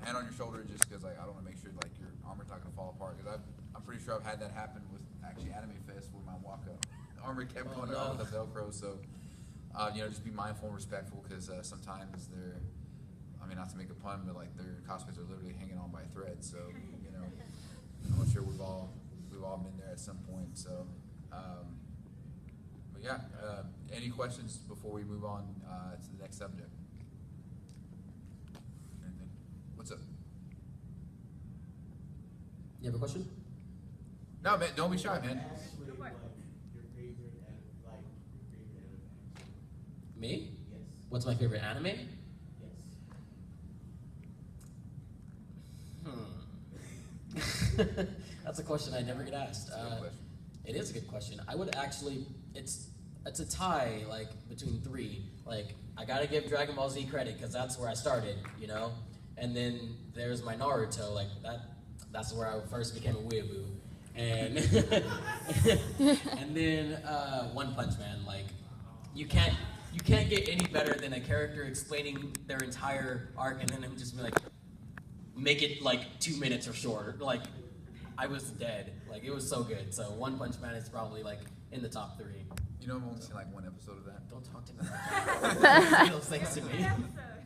hand on your shoulder just because like I don't want to make sure like your armor's not gonna fall apart. Because I'm pretty sure I've had that happen with actually Anime Fest where my armor kept going out with the Velcro. So you know, just be mindful and respectful because sometimes they're, I mean, not to make a pun, but like their cosplays are literally hanging on by a thread. So you know, I'm sure we've all been there at some point. So. But yeah, any questions before we move on to the next subject? Anything? What's up? You have a question? No, man, don't be shy, man. Me? Yes. What's my favorite anime? Yes. That's a question I never get asked. It is a good question. I would actually, it's a tie like between three. Like I gotta give Dragon Ball Z credit because that's where I started, you know. And then there's my Naruto, like that's where I first became a weeaboo. And and then One Punch Man. Like you can't get any better than a character explaining their entire arc and then him just be like, make it like 2 minutes or shorter. Like I was dead. Like it was so good. So One Punch Man is probably like in the top 3. You know, I've only seen like one episode of that. Don't talk to me like that. Those things to me.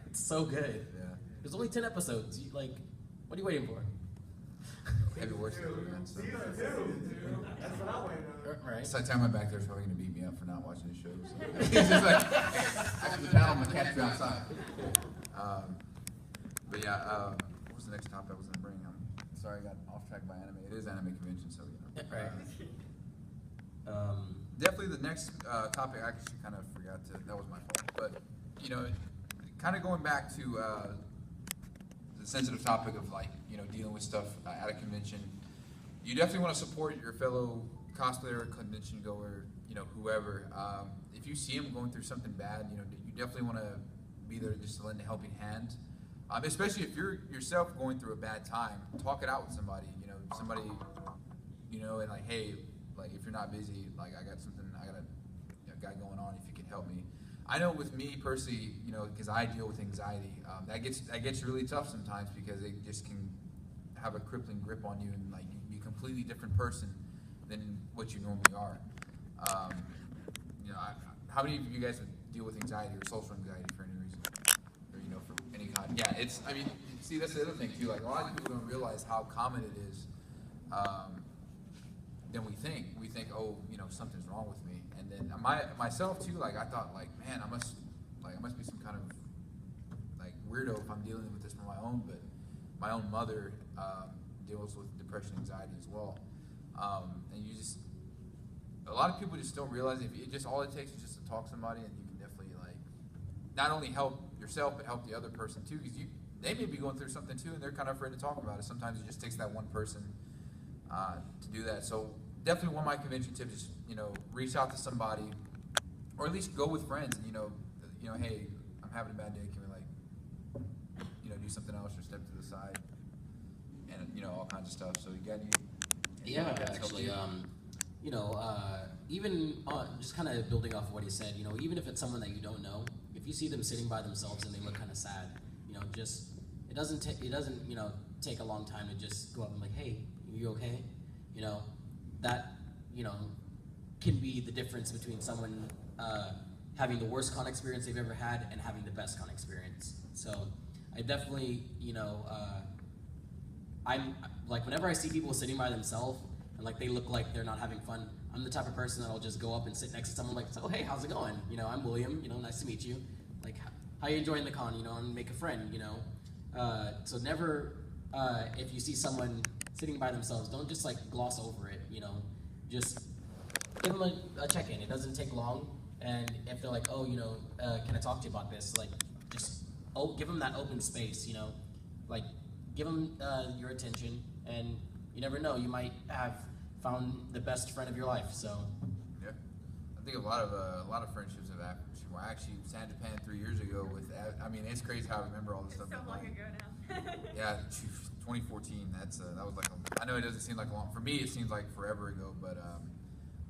It's so good. Yeah. There's only 10 episodes. You, like, what are you waiting for? Heavy work man. So. That's what I waited on. Right. So I tell my back there's probably gonna beat me up for not watching the show. So. He's just like, I have to tell him to catch you outside. But yeah, what was the next topic I was gonna bring? I'm sorry, I got off track by anime. It is anime convention, so you know. Right. Definitely the next topic, I actually kind of forgot to, that was my fault. But, you know, kind of going back to the sensitive topic of like, you know, dealing with stuff at a convention, you definitely want to support your fellow cosplayer, convention goer, you know, whoever. If you see them going through something bad, you know, you definitely want to be there just to lend a helping hand. Especially if you're yourself going through a bad time, talk it out with somebody, you know, and like, hey, like if you're not busy, like I got a guy going on, if you can help me. I know with me personally, you know, because I deal with anxiety, that gets really tough sometimes because it just can have a crippling grip on you and like you be a completely different person than what you normally are. You know, how many of you guys would deal with anxiety or social anxiety for any reason, or you know, for any kind? Yeah, it's. I mean, see, that's the other thing too. Like a lot of people don't realize how common it is. Than we think. We think, oh, you know, something's wrong with me. And then myself too, like I thought, like, man, I must be some kind of like weirdo if I'm dealing with this on my own. But my own mother deals with depression, anxiety as well. And you just, a lot of people just don't realize all it takes is just to talk to somebody, and you can definitely like not only help yourself but help the other person too, because they may be going through something too, and they're kind of afraid to talk about it. Sometimes it just takes that one person to do that. So definitely one of my convention tips is, you know, reach out to somebody, or at least go with friends and, you know, hey, I'm having a bad day, can we like, you know, do something else or step to the side, and, you know, all kinds of stuff. So you got any? Yeah, actually, you know, even just kind of building off of what he said, you know, even if it's someone that you don't know, if you see them sitting by themselves and they look kind of sad, you know, just, it doesn't, you know, take a long time to just go up and like, hey, you okay? You know, that, you know, can be the difference between someone having the worst con experience they've ever had and having the best con experience. So I definitely, you know, I'm like, whenever I see people sitting by themselves and like they look like they're not having fun, I'm the type of person that'll just go up and sit next to someone like, oh, hey, how's it going? You know, I'm William, you know, nice to meet you. Like, how you enjoying the con, you know, and make a friend, you know. So never, if you see someone sitting by themselves, don't just like gloss over it, you know, just give them a check-in. It doesn't take long, and if they're like, oh, you know, can I talk to you about this, like, just give them that open space, you know, like, give them your attention, and you never know, you might have found the best friend of your life. So yeah, I think a lot of friendships have happened. Well, actually, San Japan 3 years ago with, I mean, it's crazy how I remember all this stuff. So long ago now. Yeah, 2014. That was like I know it doesn't seem like long for me. It seems like forever ago, but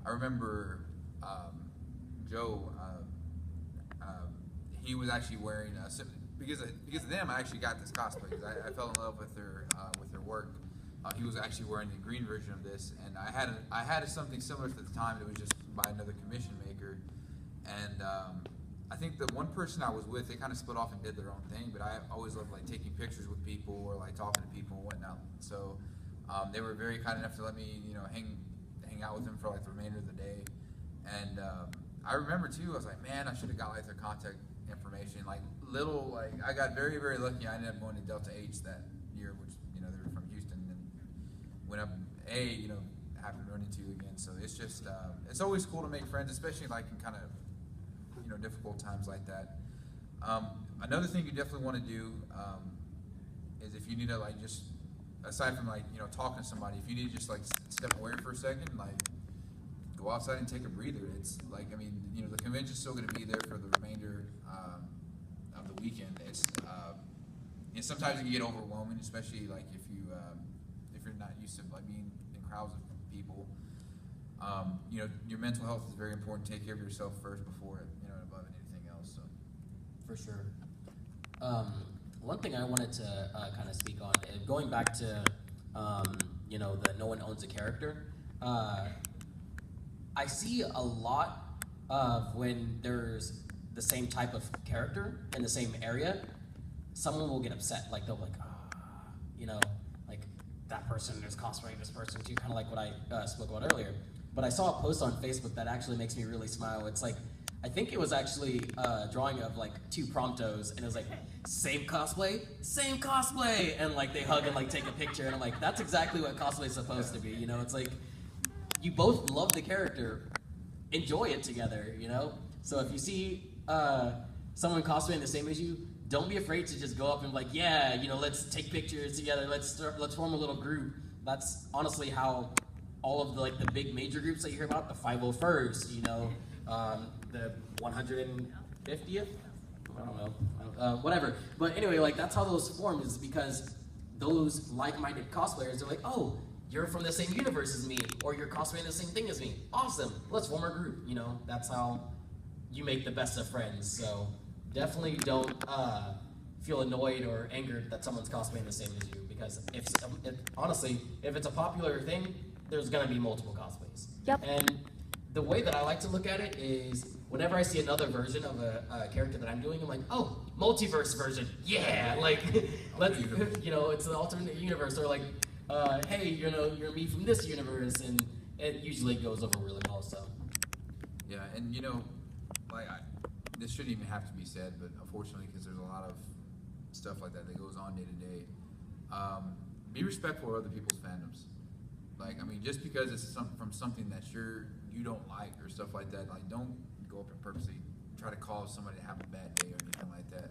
I remember Joe. He was actually wearing because of them, I actually got this cosplay. 'Cause I fell in love with their work. He was actually wearing the green version of this, and I had something similar at the time. It was just by another commission maker, and I think the one person I was with, they kind of split off and did their own thing. But I always loved like taking pictures with people or like talking to people and whatnot. So they were very kind enough to let me, hang out with them for like the remainder of the day. And I remember too, I was like, man, I should have got like their contact information. Like I got very, very lucky. I ended up going to Delta H that year, which they were from Houston, and went up. Happened to run into you again. So it's just it's always cool to make friends, especially like in kind of difficult times like that. Another thing you definitely want to do is if you need to like just aside from like talking to somebody, if you need to just like step away for a second, like go outside and take a breather. It's like the convention's still going to be there for the remainder of the weekend. It's and sometimes it can get overwhelming, especially like if you're not used to like being in crowds of people. Your mental health is very important. Take care of yourself first before above anything else. So for sure. One thing I wanted to kind of speak on, going back to that no one owns a character. I see a lot of when there's the same type of character in the same area, someone will get upset. Like they'll be like, like that person is cosplaying this person too, kind of like what I spoke about earlier. But I saw a post on Facebook that actually makes me really smile. It's like, I think it was actually a drawing of like two promptos, and it was like, same cosplay, and like they hug and like take a picture, and I'm like, that's exactly what cosplay is supposed to be. It's like, you both love the character, enjoy it together, So if you see someone cosplaying the same as you, don't be afraid to just go up and be like, yeah, let's take pictures together, let's form a little group. That's honestly how all of the big major groups that you hear about, the 501st, the 150th, I don't know, whatever. But anyway, like that's how those form, is because those like-minded cosplayers, they're like, oh, you're from the same universe as me, or you're cosplaying the same thing as me. Awesome, let's form a group. That's how you make the best of friends. So definitely don't feel annoyed or angered that someone's cosplaying the same as you, because honestly, if it's a popular thing, there's gonna be multiple cosplays. Yep. And the way that I like to look at it is, whenever I see another version of a character that I'm doing, I'm like, oh, multiverse version, yeah! Like, let's, it's an alternate universe, or like, hey, you're me from this universe, and it usually goes over really well. So. Yeah, and this shouldn't even have to be said, but unfortunately, because there's a lot of stuff like that goes on day to day, be respectful of other people's fandoms. Just because it's from something that you don't like or stuff like that, like don't go up and purposely try to cause somebody to have a bad day or anything like that.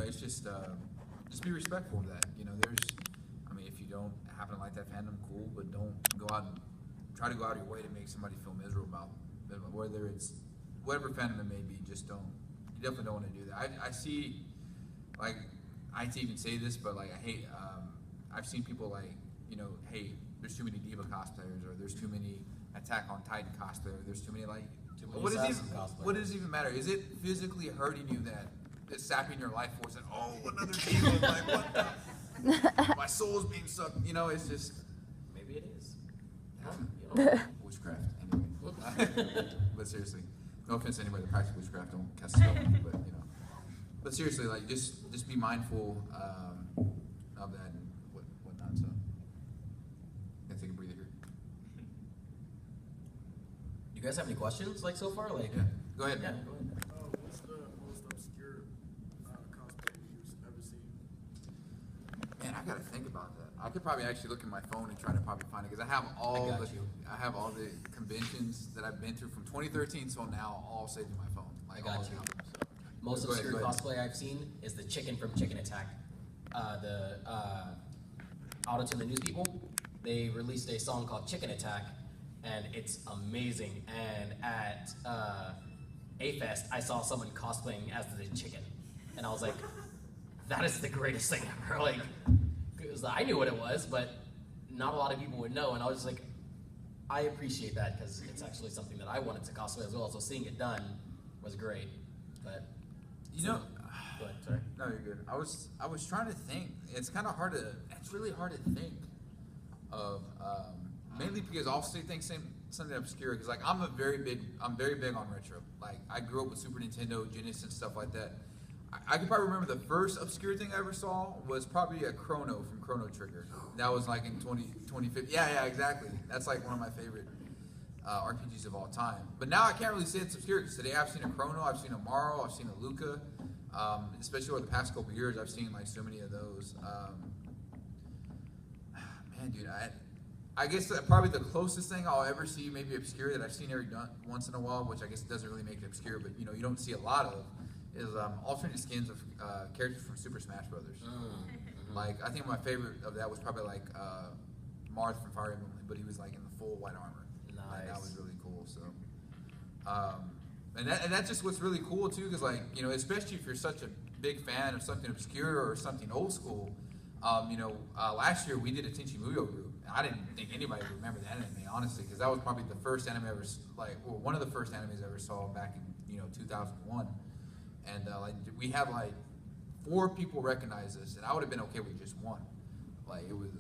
It's just be respectful of that. If you don't happen to like that fandom, cool, but don't go out and try to go out of your way to make somebody feel miserable about it, whether it's whatever fandom it may be. Just don't. You definitely don't want to do that. I see, like, I hate to even say this, but like I hate. I've seen people like, hey, there's too many Diva cosplayers, or there's too many Attack on Titan cosplayers, there's too many what does it even matter? Is it physically hurting you that it's sapping your life force and another Diva, like what the? My soul's being sucked, it's just. Maybe it is. Witchcraft, anyway. But seriously, no offense to anybody that practices witchcraft, don't cast a spell on me, but But seriously, like just be mindful of that and whatnot. So, gotta take a breather here. You guys have any questions so far? Yeah, go ahead. Yeah, go ahead. What's the most obscure cosplay you've ever seen? Man, I gotta think about that. I could probably actually look at my phone and try to probably find it, because I have all the conventions that I've been through from 2013 till now, all saved in my phone. I got you. Most obscure cosplay I've seen is the chicken from Chicken Attack. The Auto-Tune the News people, they released a song called Chicken Attack, and it's amazing. And at A-Fest, I saw someone cosplaying as the chicken, and I was like, that is the greatest thing ever. Like, because I knew what it was, but not a lot of people would know, and I was just like, I appreciate that, because it's actually something that I wanted to cosplay as well, so seeing it done was great. But You know, Go ahead, sorry. no, you're good. I was trying to think. It's kind of hard to. It's really hard to think of, mainly because I'll say things something obscure. Because like I'm very big on retro. Like I grew up with Super Nintendo, Genesis, and stuff like that. I can probably remember the first obscure thing I ever saw was probably a Chrono from Chrono Trigger. That was like in 2015. Yeah, exactly. That's like one of my favorite RPGs of all time. But now I can't really say it's obscure because today I've seen a Chrono, I've seen a Maro, I've seen a Luca. Especially over the past couple of years, I've seen like so many of those. Man, dude, I guess that probably the closest thing I'll ever see, maybe obscure, that I've seen once in a while, which I guess doesn't really make it obscure, but you know, you don't see a lot of, is alternate skins of characters from Super Smash Brothers. Mm-hmm. Like, I think my favorite of that was probably like Marth from Fire Emblem, but he was like in the full white armor. Nice. And that was really cool. So, and that's just what's really cool too, because like, you know, especially if you're such a big fan of something obscure or something old school. You know, last year we did a Tenchi Muyo group. I didn't think anybody would remember the anime, honestly, because that was probably the first anime I ever, or one of the first animes I ever saw back in, 2001. And like we had like 4 people recognize us, and I would have been okay with just one. Like it was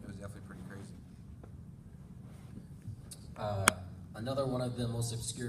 definitely pretty crazy. Another one of the most obscure